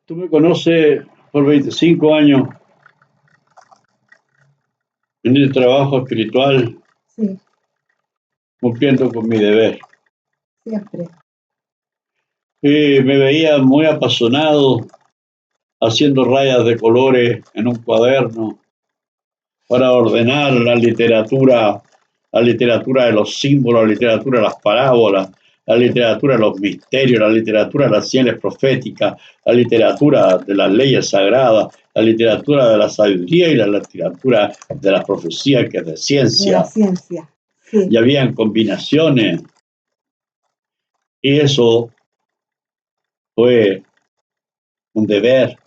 Tú me conoces por 25 años en el trabajo espiritual, Sí, cumpliendo con mi deber. siempre. Y me veía muy apasionado haciendo rayas de colores en un cuaderno para ordenar la literatura de los símbolos, la literatura de las parábolas, la literatura de los misterios, la literatura de las señales proféticas, la literatura de las leyes sagradas, la literatura de la sabiduría y la literatura de la profecía, que es de De la ciencia. ciencia. Sí. Y habían combinaciones, y eso fue un deber,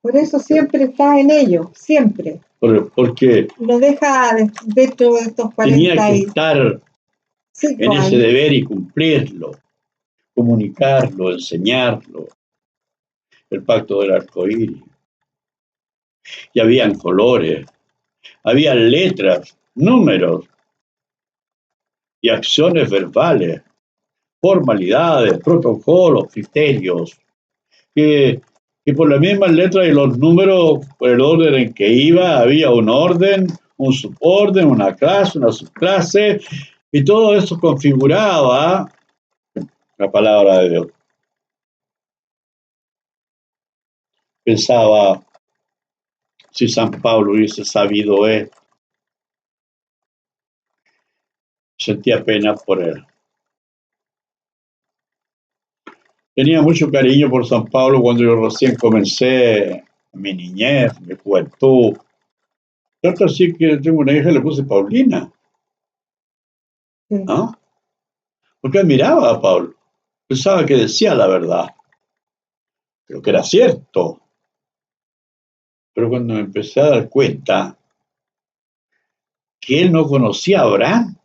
Por eso siempre está en ello, siempre. porque Lo deja dentro de estos tenía que 45 estar en ese años. deber y cumplirlo, comunicarlo, enseñarlo, el pacto del arco iris. Y habían colores, había letras, números y acciones verbales, formalidades, protocolos, criterios, que, que por las mismas letras y los números, por el orden en que iba, había un orden, un suborden, una clase, una subclase, y todo eso configuraba la palabra de Dios. Pensaba, si San Pablo hubiese sabido esto, sentía pena por él. Tenía mucho cariño por San Pablo cuando yo recién comencé mi niñez, mi juventud. Tanto así que tengo una hija y le puse Paulina, Sí. ¿no? Porque admiraba a Pablo. Pensaba que decía la verdad, pero que era cierto. Pero cuando me empecé a dar cuenta que él no conocía a Abraham,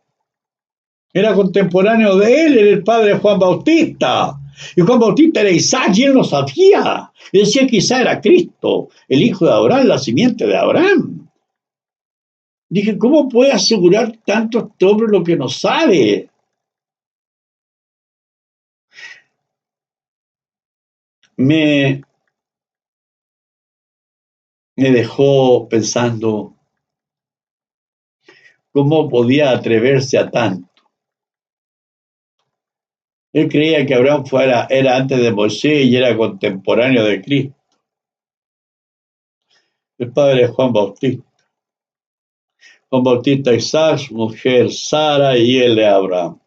era contemporáneo de él, era el padre de Juan Bautista. Y Juan Bautista era Isaac y él no sabía. Y decía que Isaac era Cristo, el hijo de Abraham, la simiente de Abraham. Dije, ¿cómo puede asegurar tanto este hombre lo que no sabe? Me, me dejó pensando cómo podía atreverse a tanto. Él creía que Abraham era antes de Moisés y era contemporáneo de Cristo, el padre de Juan Bautista. Juan Bautista Isaac, su mujer Sara y él de Abraham.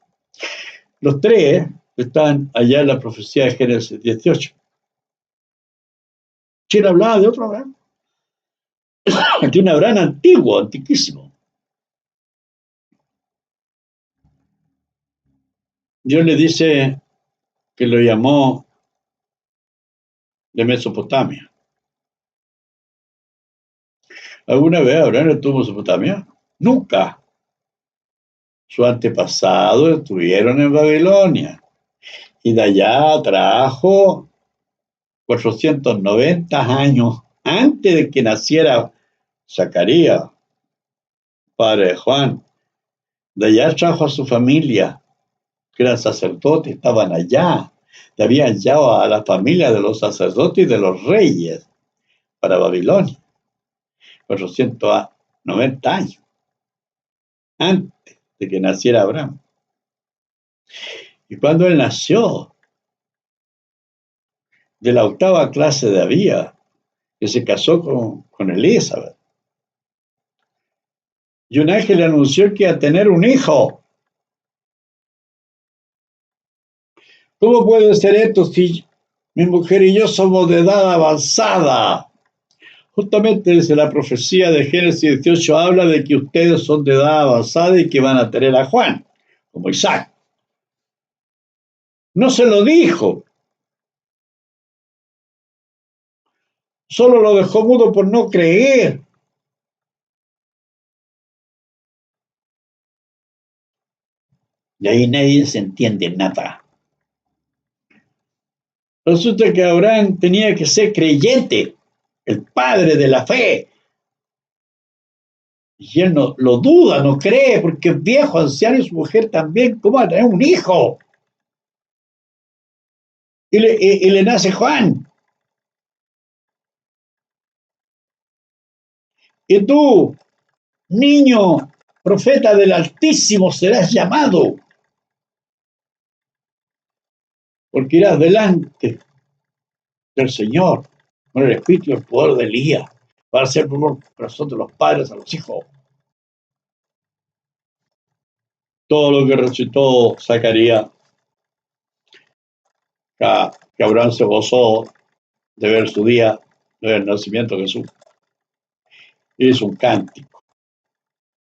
Los tres están allá en la profecía de Génesis 18. ¿Quién hablaba de otro Abraham? De un Abraham antiguo, antiquísimo. Dios le dice que lo llamó de Mesopotamia. ¿Alguna vez Abraham estuvo en Mesopotamia? Nunca. Sus antepasados estuvieron en Babilonia y de allá trajo 490 años antes de que naciera Zacarías, padre de Juan. De allá trajo a su familia, que eran sacerdotes, estaban allá. Le habían llevado a la familia de los sacerdotes y de los reyes para Babilonia. 490 años antes de que naciera Abraham. Y cuando él nació, de la octava clase de Abía, que se casó con Elizabeth. Y un ángel le anunció que iba a tener un hijo. ¿Cómo puede ser esto si mi mujer y yo somos de edad avanzada? Justamente desde la profecía de Génesis 18 habla de que ustedes son de edad avanzada y que van a tener a Juan, como Isaac. No se lo dijo. Solo lo dejó mudo por no creer. Y ahí nadie se entiende nada. Resulta que Abraham tenía que ser creyente, el padre de la fe. Y él no lo duda, no cree, porque es viejo, anciano y su mujer también. ¿Cómo va a tener un hijo? Y le nace Juan. Y tú, niño, profeta del Altísimo, serás llamado, porque irás delante del Señor con el espíritu y el poder de Elías, para hacer por corazón de los padres a los hijos. Todo lo que recitó Zacarías, que Abraham se gozó de ver su día, de ver el nacimiento de Jesús. Es un cántico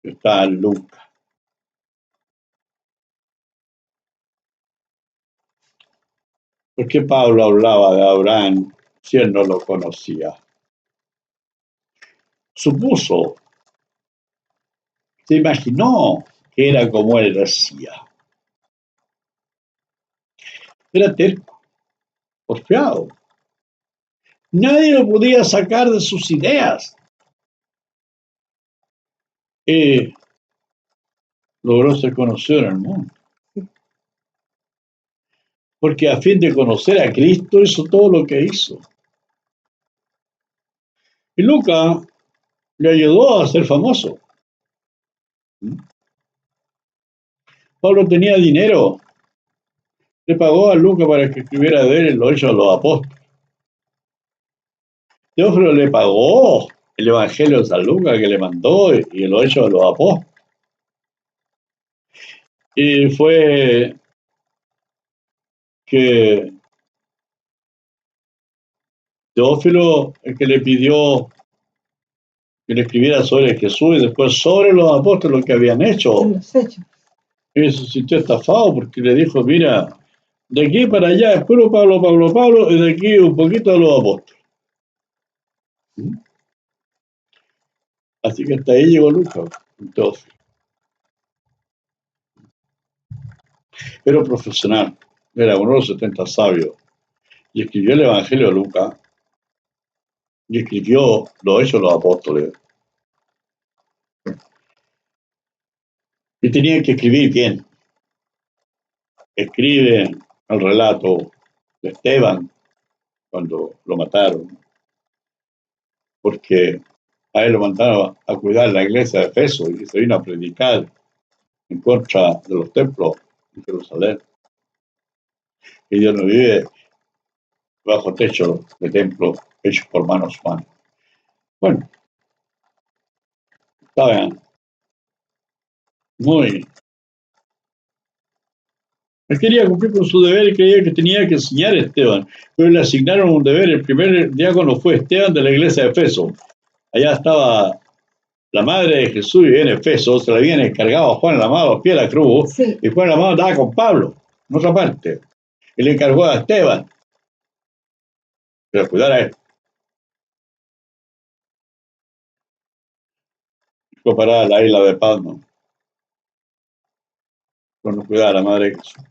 que está en Lucas. ¿Por qué Pablo hablaba de Abraham si él no lo conocía? Supuso, se imaginó que era como él decía. Era terco, porfiado. Nadie lo podía sacar de sus ideas. Logró ser conocido en el mundo. Porque a fin de conocer a Cristo hizo todo lo que hizo. Y Lucas le ayudó a ser famoso. Pablo tenía dinero. Le pagó a Lucas para que escribiera de él en los Hechos de los Apóstoles. Teófilo le pagó el Evangelio de San Lucas que le mandó y los Hechos de los Apóstoles. Y fue que Teófilo el que le pidió que le escribiera sobre Jesús y después sobre los apóstoles lo que habían hecho. Los hechos. Y se sintió estafado porque le dijo, mira, de aquí para allá es puro Pablo, Pablo, Pablo, y de aquí un poquito de los apóstoles. Así que hasta ahí llegó Lucas, Teófilo. Era profesional, era uno de los 70 sabios, y escribió el Evangelio de Lucas, y escribió los Hechos de los Apóstoles. Y tenía que escribir bien. Escribe el relato de Esteban cuando lo mataron, porque a él lo mandaron a cuidar la iglesia de Efeso y se vino a predicar en contra de los templos de Jerusalén. Y Dios no vive bajo techo de templos hechos por manos humanas. Bueno, estaban muy... Él quería cumplir con su deber y creía que tenía que enseñar a Esteban, pero le asignaron un deber. El primer diácono fue Esteban de la iglesia de Efeso. Allá estaba la madre de Jesús y en Efeso, se la habían encargado a Juan el Amado a los pies de la cruz, Sí. y Juan el Amado andaba con Pablo, en otra parte, y le encargó a Esteban, pero cuidar a él. Fue para la isla de Palma, cuando cuidaba a la madre de Jesús.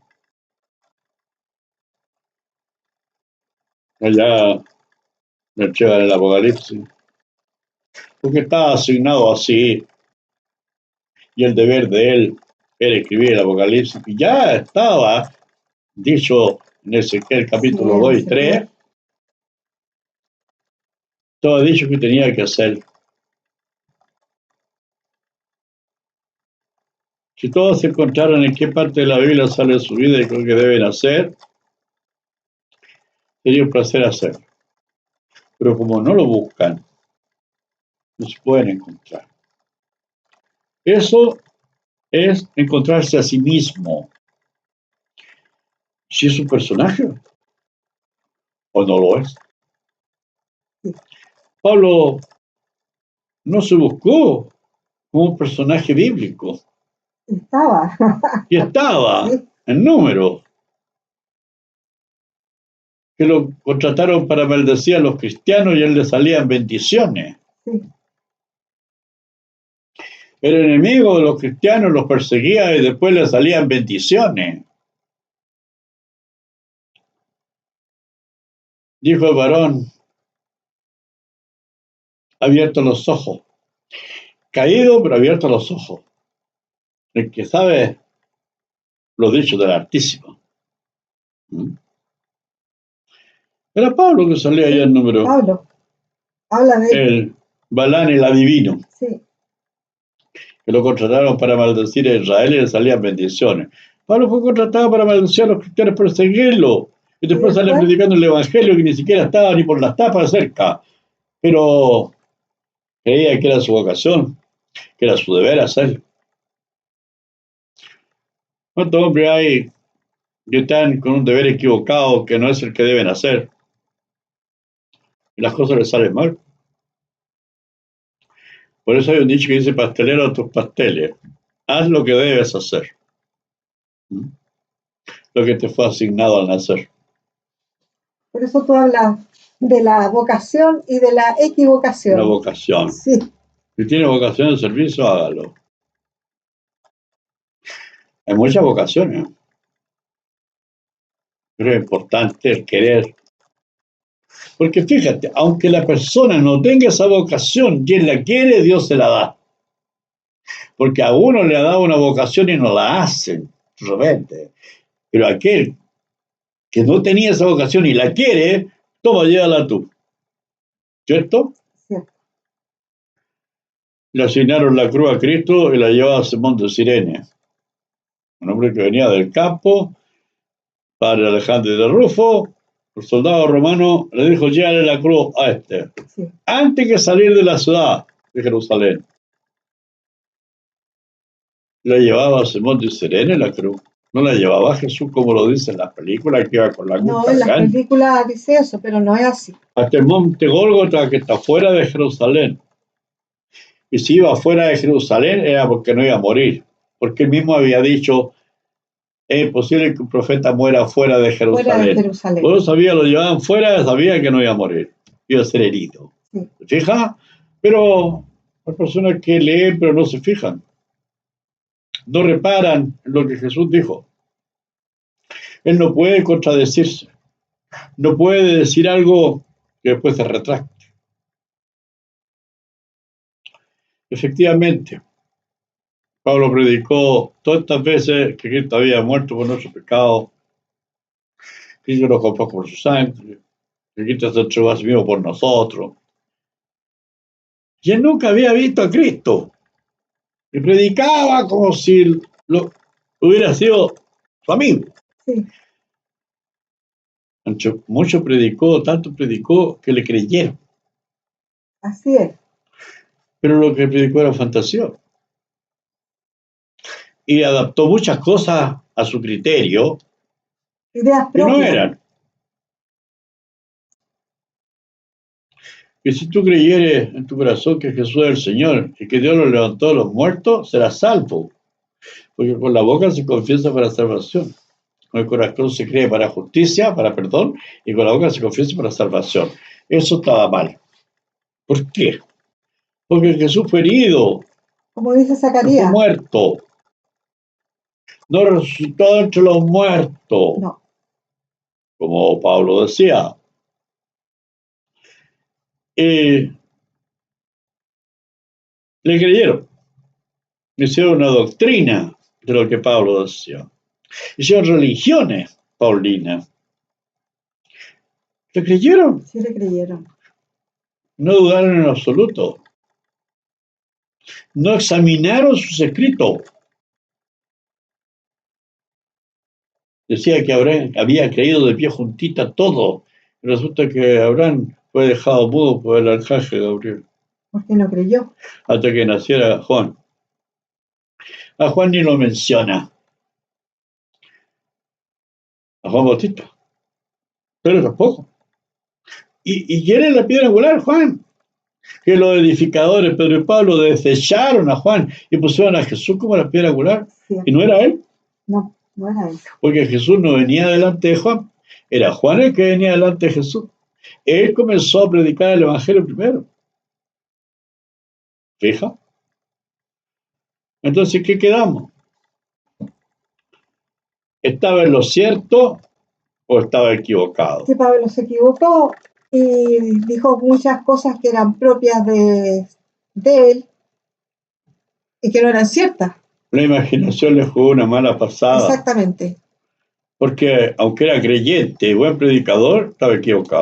Allá me llevan el Apocalipsis, porque estaba asignado así, y el deber de él era escribir el Apocalipsis, y ya estaba dicho en Ezequiel capítulo 2 y 3, estaba dicho que tenía que hacer. Si todos se encontraran en qué parte de la Biblia sale su vida y lo que deben hacer, sería un placer hacerlo. Pero como no lo buscan, no se pueden encontrar. Eso es encontrarse a sí mismo. Si es un personaje o no lo es. Pablo no se buscó como un personaje bíblico. Estaba. Y estaba Sí. en número. Que lo contrataron para maldecir a los cristianos y a él le salían bendiciones. Sí. El enemigo de los cristianos los perseguía y después le salían bendiciones. Dijo el varón, abierto los ojos. Caído, pero abierto los ojos. El que sabe los dichos del Altísimo. Era Pablo que salía allá en número. Pablo. Habla de él. Él Balán el adivino, Sí, que lo contrataron para maldecir a Israel y le salían bendiciones. Pablo fue contratado para maldecir a los cristianos, perseguirlo, y y después salen después, predicando el evangelio que ni siquiera estaba ni por las tapas cerca. Pero creía que era su vocación, que era su deber hacerlo. ¿Cuántos hombres hay que están con un deber equivocado que no es el que deben hacer? Y las cosas les salen mal. Por eso hay un dicho que dice: pastelero a tus pasteles. Haz lo que debes hacer. Lo que te fue asignado al nacer. por eso tú hablas de la vocación y de la Una equivocación. vocación. Sí, Si tiene vocación de servicio, hágalo. Hay muchas vocaciones, pero es importante el querer. Porque fíjate, aunque la persona no tenga esa vocación y él la quiere, Dios se la da. Porque a uno le ha dado una vocación y no la hacen, de repente. Pero aquel que no tenía esa vocación y la quiere, toma, llévala tú. ¿Cierto? cierto. Le asignaron la cruz a Cristo y la llevaba a Simón de Cirene, un hombre que venía del campo, padre Alejandro de Rufo. El soldado romano le dijo: llévale la cruz a este, Sí. antes que salir de la ciudad de Jerusalén. La llevaba a Simón de Cirene la cruz. No la llevaba a Jesús como lo dicen las películas, que iba con la cruz No, en las cargando. películas dice eso, pero no es así. Hasta el monte Gólgota, que está fuera de Jerusalén. Y si iba fuera de Jerusalén era porque no iba a morir. Porque él mismo había dicho: es imposible que un profeta muera fuera de Fuera de Jerusalén. Jerusalén. Todos sabían, lo llevaban fuera, sabían que no iba a morir. Iba a ser herido. Sí. ¿Se fija? Pero las personas que leen pero no se fijan, no reparan en lo que Jesús dijo. Él no puede contradecirse. No puede decir algo que después se retracte. Efectivamente, Pablo predicó todas estas veces que Cristo había muerto por nuestro pecado, que Cristo nos compró por su sangre, que Cristo se entregó a sí mismo por nosotros. Y él nunca había visto a Cristo. Y predicaba como si hubiera sido su amigo. Sí, Mucho predicó, tanto predicó que le creyeron. así es. Pero lo que predicó era fantasía. Y adaptó muchas cosas a su criterio Ideas que no propias. eran. Que si tú creyeres en tu corazón que Jesús es el Señor y que Dios lo levantó de los muertos, serás salvo. Porque con la boca se confiesa para salvación. Con el corazón se cree para justicia, para perdón, y con la boca se confiesa para salvación. Eso estaba mal. ¿Por qué? Porque Jesús fue herido, Como dice no fue Zacarías. muerto, no resucitó entre los muertos, No, como Pablo decía. Le creyeron, hicieron una doctrina de lo que Pablo decía. Hicieron religiones paulinas. Le creyeron, sí le creyeron. no dudaron en absoluto, no examinaron sus escritos. Decía que Abraham había creído de pie juntita todo. Y resulta que Abraham fue dejado mudo por el arcángel Gabriel Porque no creyó. hasta que naciera Juan. A Juan ni lo menciona, a Juan Bautista, pero tampoco. ¿Y quién es la piedra angular? Juan. Que los edificadores, Pedro y Pablo, desecharon a Juan y pusieron a Jesús como la piedra angular. Sí. Y no era él, No, no era eso. porque Jesús no venía delante de Juan. Era Juan el que venía delante de Jesús. Él comenzó a predicar el Evangelio primero. ¿Fija? Entonces, ¿qué quedamos? ¿Estaba en lo cierto o estaba equivocado? Que Pablo se equivocó y dijo muchas cosas que eran propias de él y que no eran ciertas. La imaginación le jugó una mala pasada, Exactamente. porque aunque era creyente y buen predicador, estaba equivocado.